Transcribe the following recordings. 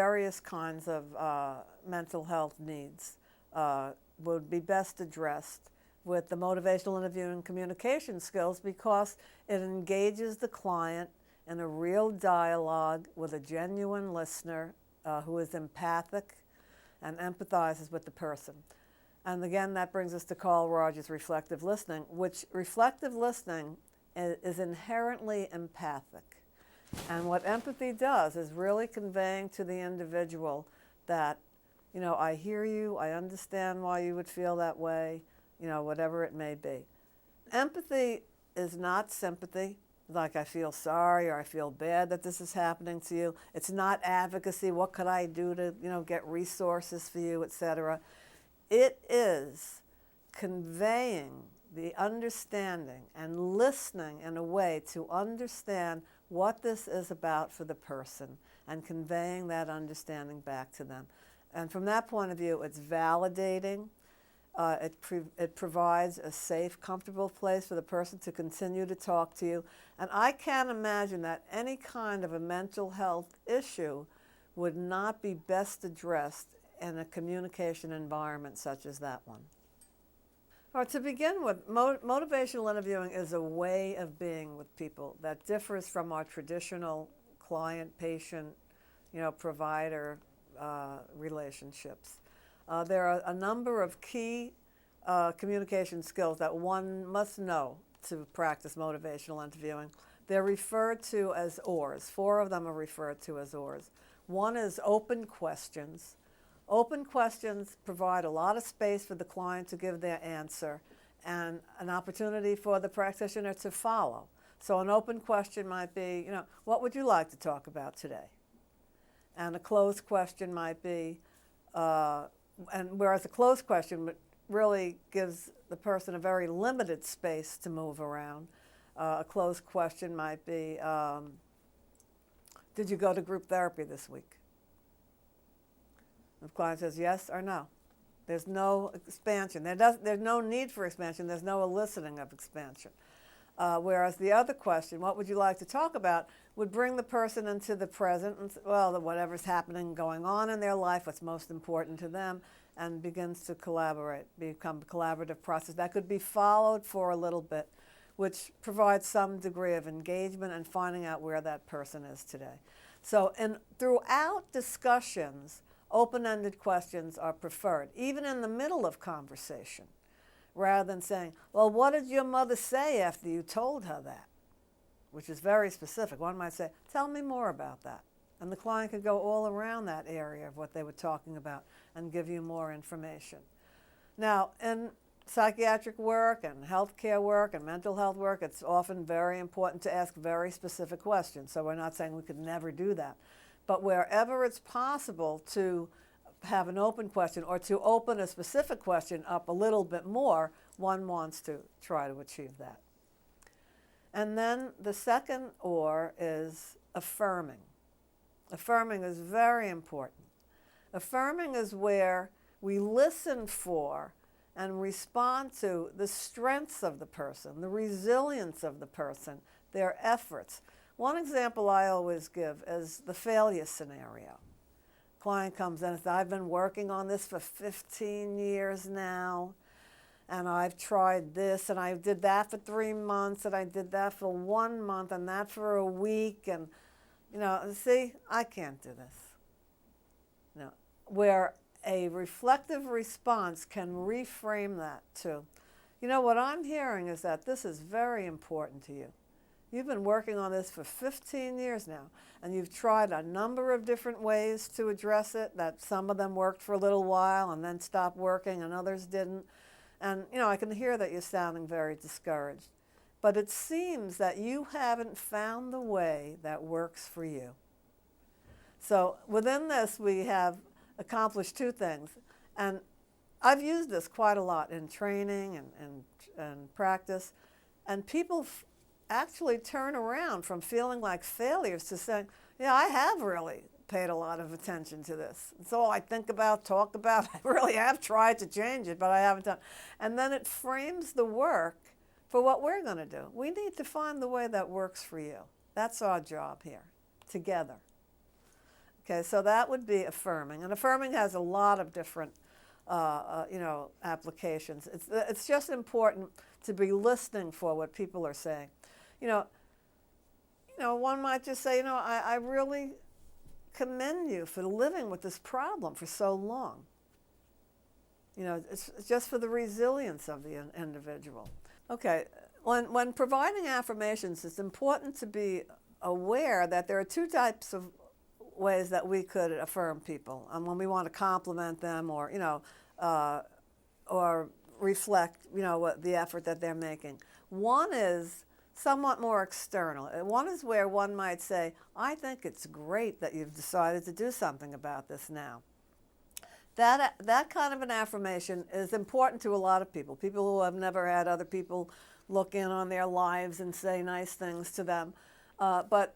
various kinds of mental health needs would be best addressed with the motivational interviewing communication skills, because it engages the client in a real dialogue with a genuine listener who is empathic and empathizes with the person. And again, that brings us to Carl Rogers' reflective listening, which reflective listening is inherently empathic. And what empathy does is really conveying to the individual that, I hear you, I understand why you would feel that way, whatever it may be. Empathy is not sympathy, like I feel sorry or I feel bad that this is happening to you. It's not advocacy, what could I do to, get resources for you, etc. It is conveying the understanding and listening in a way to understand what this is about for the person and conveying that understanding back to them. And from that point of view, it's validating. It provides a safe, comfortable place for the person to continue to talk to you. And I can't imagine that any kind of a mental health issue would not be best addressed in a communication environment such as that one. All right, to begin with, motivational interviewing is a way of being with people that differs from our traditional client-patient, provider relationships. There are a number of key communication skills that one must know to practice motivational interviewing. They're referred to as OARS. 4 of them are referred to as OARS. One is open questions. Open questions provide a lot of space for the client to give their answer and an opportunity for the practitioner to follow. So an open question might be, what would you like to talk about today? And a closed question might be, and whereas a closed question really gives the person a very limited space to move around, a closed question might be, did you go to group therapy this week? The client says yes or no. There's no expansion. There's no need for expansion. There's no eliciting of expansion. Whereas the other question, what would you like to talk about, would bring the person into the present and, whatever's happening, going on in their life, what's most important to them, and begins to become a collaborative process. That could be followed for a little bit, which provides some degree of engagement and finding out where that person is today. So throughout discussions, open-ended questions are preferred, even in the middle of conversation, rather than saying, well, what did your mother say after you told her that? Which is very specific. One might say, tell me more about that. And the client could go all around that area of what they were talking about and give you more information. Now, in psychiatric work and healthcare work and mental health work, it's often very important to ask very specific questions. So we're not saying we could never do that. But wherever it's possible to have an open question or to open a specific question up a little bit more, one wants to try to achieve that. And then the second OR is affirming. Affirming is very important. Affirming is where we listen for and respond to the strengths of the person, the resilience of the person, their efforts. One example I always give is the failure scenario. Client comes in and says, I've been working on this for 15 years now, and I've tried this, and I did that for 3 months, and I did that for 1 month, and that for a week, and, see, I can't do this. Where a reflective response can reframe that to, what I'm hearing is that this is very important to you. You've been working on this for 15 years now, and you've tried a number of different ways to address it, that some of them worked for a little while and then stopped working and others didn't. And, I can hear that you're sounding very discouraged. But it seems that you haven't found the way that works for you. So within this, we have accomplished 2 things. And I've used this quite a lot in training and practice. And people actually turn around from feeling like failures to saying, I have really paid a lot of attention to this. It's all I think about, talk about. I really have tried to change it, but I haven't done. And then it frames the work for what we're going to do. We need to find the way that works for you. That's our job here, together. Okay, so that would be affirming. And affirming has a lot of different applications. It's just important to be listening for what people are saying. One might just say, I really commend you for living with this problem for so long. It's just for the resilience of the individual. Okay, when providing affirmations, it's important to be aware that there are two types of ways that we could affirm people. When we want to compliment them or reflect, what the effort that they're making. One is somewhat more external. One is where one might say, I think it's great that you've decided to do something about this now. That kind of an affirmation is important to a lot of people who have never had other people look in on their lives and say nice things to them. But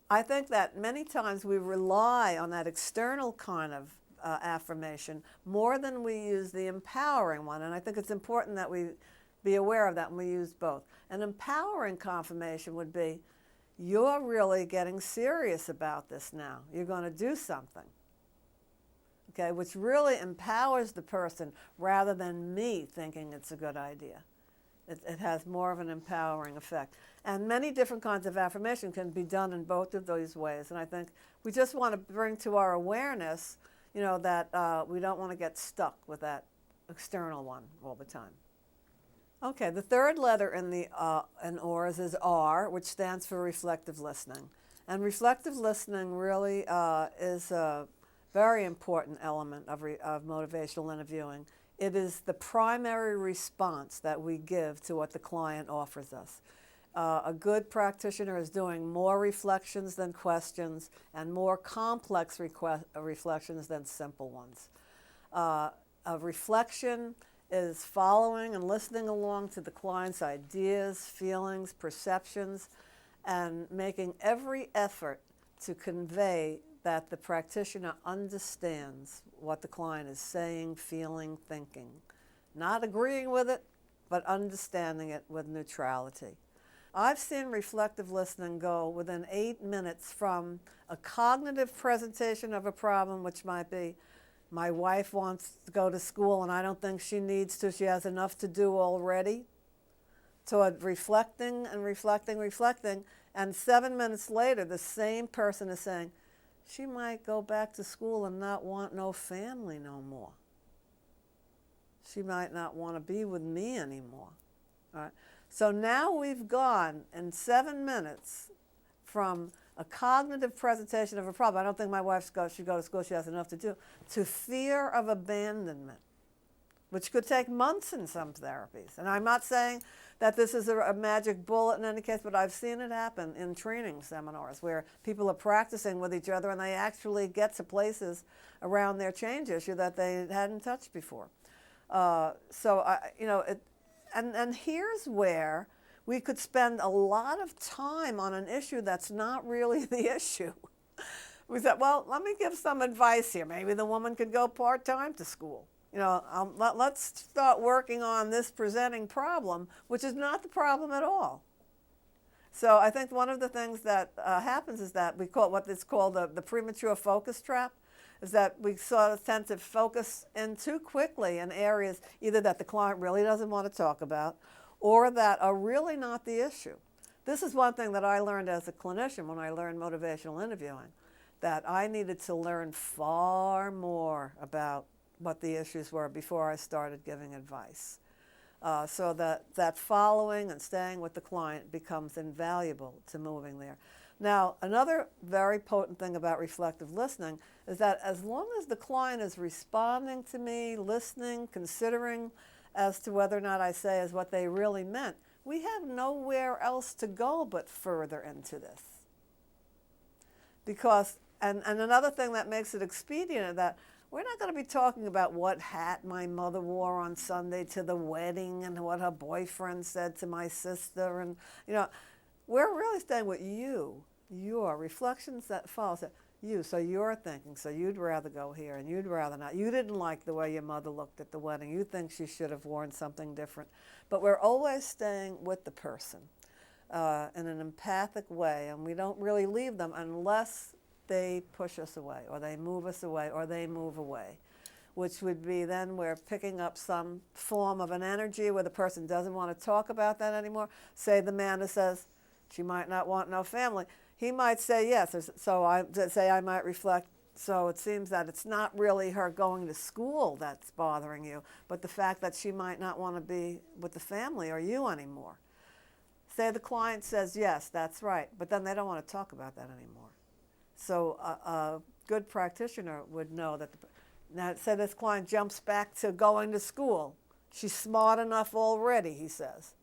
I think that many times we rely on that external kind of affirmation more than we use the empowering one. And I think it's important that we be aware of that when we use both. An empowering confirmation would be, you're really getting serious about this now. You're going to do something. Okay, which really empowers the person rather than me thinking it's a good idea. It has more of an empowering effect. And many different kinds of affirmation can be done in both of those ways. And I think we just want to bring to our awareness, that we don't want to get stuck with that external one all the time. Okay, the third letter in OARS is R, which stands for reflective listening. And reflective listening really is a very important element of motivational interviewing. It is the primary response that we give to what the client offers us. A good practitioner is doing more reflections than questions and more complex reflections than simple ones. A reflection is following and listening along to the client's ideas, feelings, perceptions, and making every effort to convey that the practitioner understands what the client is saying, feeling, thinking. Not agreeing with it, but understanding it with neutrality. I've seen reflective listening go within 8 minutes from a cognitive presentation of a problem, which might be, my wife wants to go to school and I don't think she needs to, she has enough to do already, to reflecting and reflecting, and 7 minutes later the same person is saying, she might go back to school and not want no family no more. She might not want to be with me anymore. All right. So now we've gone in 7 minutes from a cognitive presentation of a problem, I don't think my wife should go to school, she has enough to do, to fear of abandonment, which could take months in some therapies. And I'm not saying that this is a magic bullet in any case, but I've seen it happen in training seminars where people are practicing with each other and they actually get to places around their change issue that they hadn't touched before. And here's where we could spend a lot of time on an issue that's not really the issue. We said, well, let me give some advice here. Maybe the woman could go part-time to school. Let's start working on this presenting problem, which is not the problem at all. So I think one of the things that happens is that we call what is called the premature focus trap, is that we sort of tend to focus in too quickly in areas either that the client really doesn't want to talk about or that are really not the issue. This is one thing that I learned as a clinician when I learned motivational interviewing, that I needed to learn far more about what the issues were before I started giving advice. So that following and staying with the client becomes invaluable to moving there. Now, another very potent thing about reflective listening is that as long as the client is responding to me, listening, considering as to whether or not I say is what they really meant, we have nowhere else to go but further into this. Because, and another thing that makes it expedient is that we're not going to be talking about what hat my mother wore on Sunday to the wedding and what her boyfriend said to my sister. And, we're really staying with you, your reflections that follow. So you, so you're thinking, so you'd rather go here and you'd rather not. You didn't like the way your mother looked at the wedding. You think she should have worn something different. But we're always staying with the person in an empathic way, and we don't really leave them unless they push us away, or they move us away, or they move away, which would be then we're picking up some form of an energy where the person doesn't want to talk about that anymore. Say the man who says, she might not want no family. He might say yes. So I might reflect, so it seems that it's not really her going to school that's bothering you, but the fact that she might not want to be with the family or you anymore. Say the client says, yes, that's right, but then they don't want to talk about that anymore. So a good practitioner would know that. Now, say this client jumps back to going to school. She's smart enough already, he says.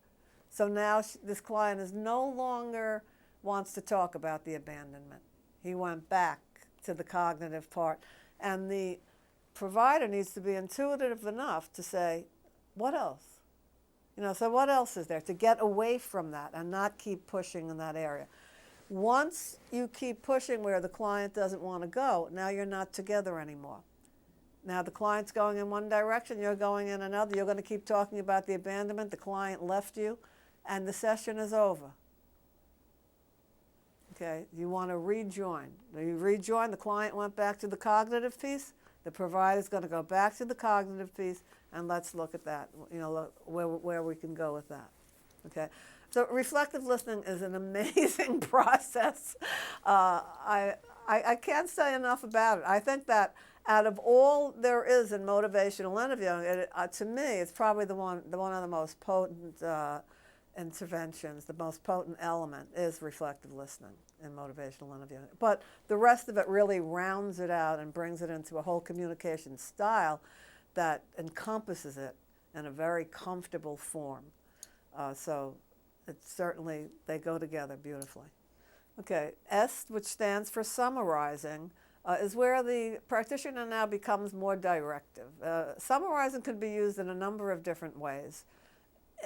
So now this client is no longer wants to talk about the abandonment. He went back to the cognitive part. And the provider needs to be intuitive enough to say, what else? So what else is there? To get away from that and not keep pushing in that area. Once you keep pushing where the client doesn't want to go, now you're not together anymore. Now the client's going in one direction, you're going in another. You're going to keep talking about the abandonment, the client left you, and the session is over. Okay, you want to rejoin. You rejoin, the client went back to the cognitive piece, the provider's going to go back to the cognitive piece, and let's look at that, where we can go with that. Okay, so reflective listening is an amazing process. I can't say enough about it. I think that out of all there is in motivational interviewing, to me, it's probably one of the most potent interventions, the most potent element is reflective listening in motivational interviewing. But the rest of it really rounds it out and brings it into a whole communication style that encompasses it in a very comfortable form. So it's certainly, they go together beautifully. Okay, S, which stands for summarizing, is where the practitioner now becomes more directive. Summarizing can be used in a number of different ways.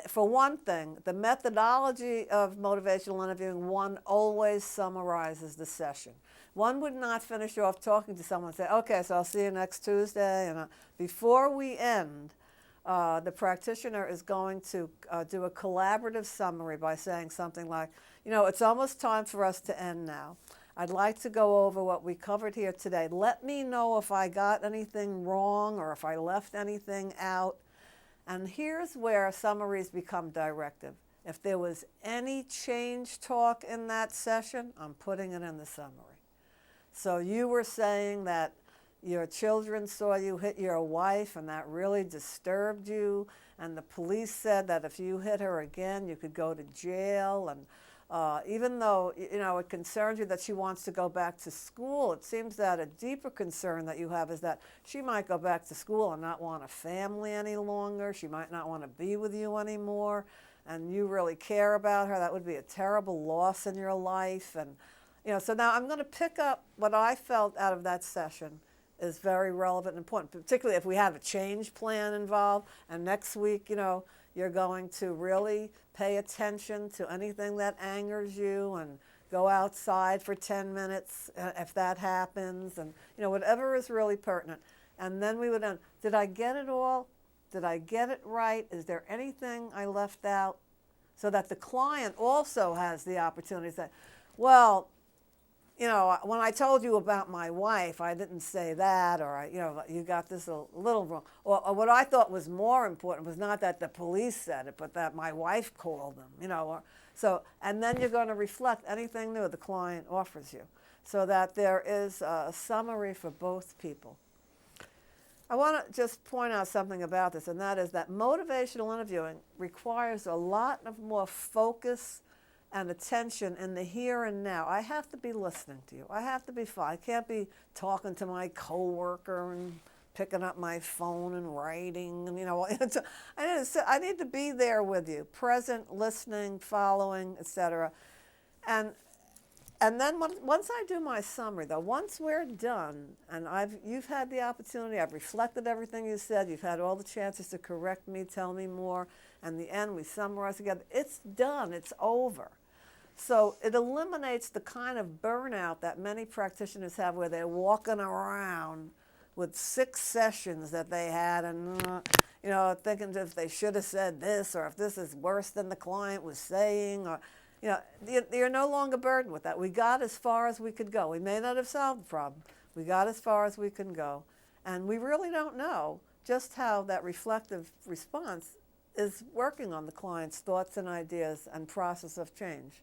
For one thing, the methodology of motivational interviewing, one always summarizes the session. One would not finish off talking to someone and say, okay, so I'll see you next Tuesday. And before we end, the practitioner is going to do a collaborative summary by saying something like, it's almost time for us to end now. I'd like to go over what we covered here today. Let me know if I got anything wrong or if I left anything out. And here's where summaries become directive. If there was any change talk in that session, I'm putting it in the summary. So you were saying that your children saw you hit your wife and that really disturbed you, and the police said that if you hit her again, you could go to jail, and even though it concerns you that she wants to go back to school, it seems that a deeper concern that you have is that she might go back to school and not want a family any longer. She might not want to be with you anymore, and you really care about her. That would be a terrible loss in your life. And so now I'm going to pick up what I felt out of that session is very relevant and important, particularly if we have a change plan involved, and next week, you're going to really pay attention to anything that angers you and go outside for 10 minutes if that happens, and whatever is really pertinent. And then we would end, did I get it all? Did I get it right? Is there anything I left out? So that the client also has the opportunity to say, well, when I told you about my wife, I didn't say that, or you got this a little wrong. Or what I thought was more important was not that the police said it, but that my wife called them, and then you're going to reflect anything new the client offers you, so that there is a summary for both people. I want to just point out something about this, and that is that motivational interviewing requires a lot of more focus and attention in the here and now. I have to be listening to you. I have to be fine. I can't be talking to my coworker and picking up my phone and writing. And, I need to be there with you, present, listening, following, etc. And then once I do my summary, though, once we're done, and you've had the opportunity, I've reflected everything you said, you've had all the chances to correct me, tell me more, and in the end we summarize together, it's done, it's over. So it eliminates the kind of burnout that many practitioners have where they're walking around with 6 sessions that they had and, thinking if they should have said this or if this is worse than the client was saying. You know, you're no longer burdened with that. We got as far as we could go. We may not have solved the problem. We got as far as we can go. And we really don't know just how that reflective response is working on the client's thoughts and ideas and process of change,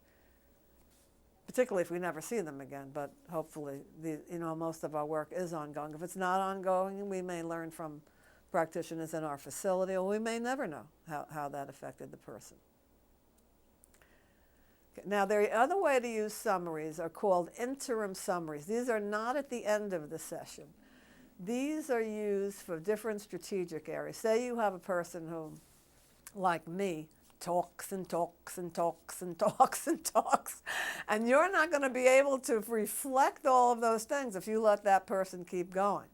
particularly if we never see them again. But hopefully, most of our work is ongoing. If it's not ongoing, we may learn from practitioners in our facility, or we may never know how that affected the person. Okay. Now, the other way to use summaries are called interim summaries. These are not at the end of the session. These are used for different strategic areas. Say you have a person who, like me, talks and talks and talks and talks and talks, and you're not going to be able to reflect all of those things if you let that person keep going.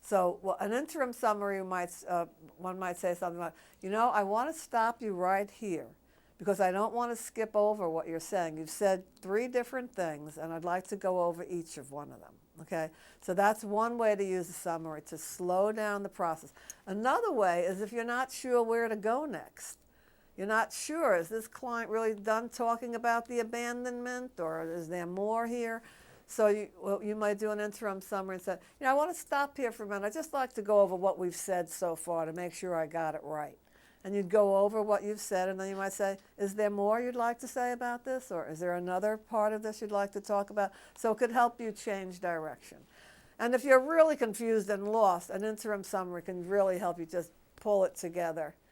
So an interim summary, one might say something like, I want to stop you right here because I don't want to skip over what you're saying. You've said 3 different things, and I'd like to go over each of one of them. Okay, so that's one way to use a summary, to slow down the process. Another way is if you're not sure where to go next. You're not sure, is this client really done talking about the abandonment, or is there more here? So you might do an interim summary and say, I want to stop here for a minute. I'd just like to go over what we've said so far to make sure I got it right. And you'd go over what you've said, and then you might say, is there more you'd like to say about this? Or is there another part of this you'd like to talk about? So it could help you change direction. And if you're really confused and lost, an interim summary can really help you just pull it together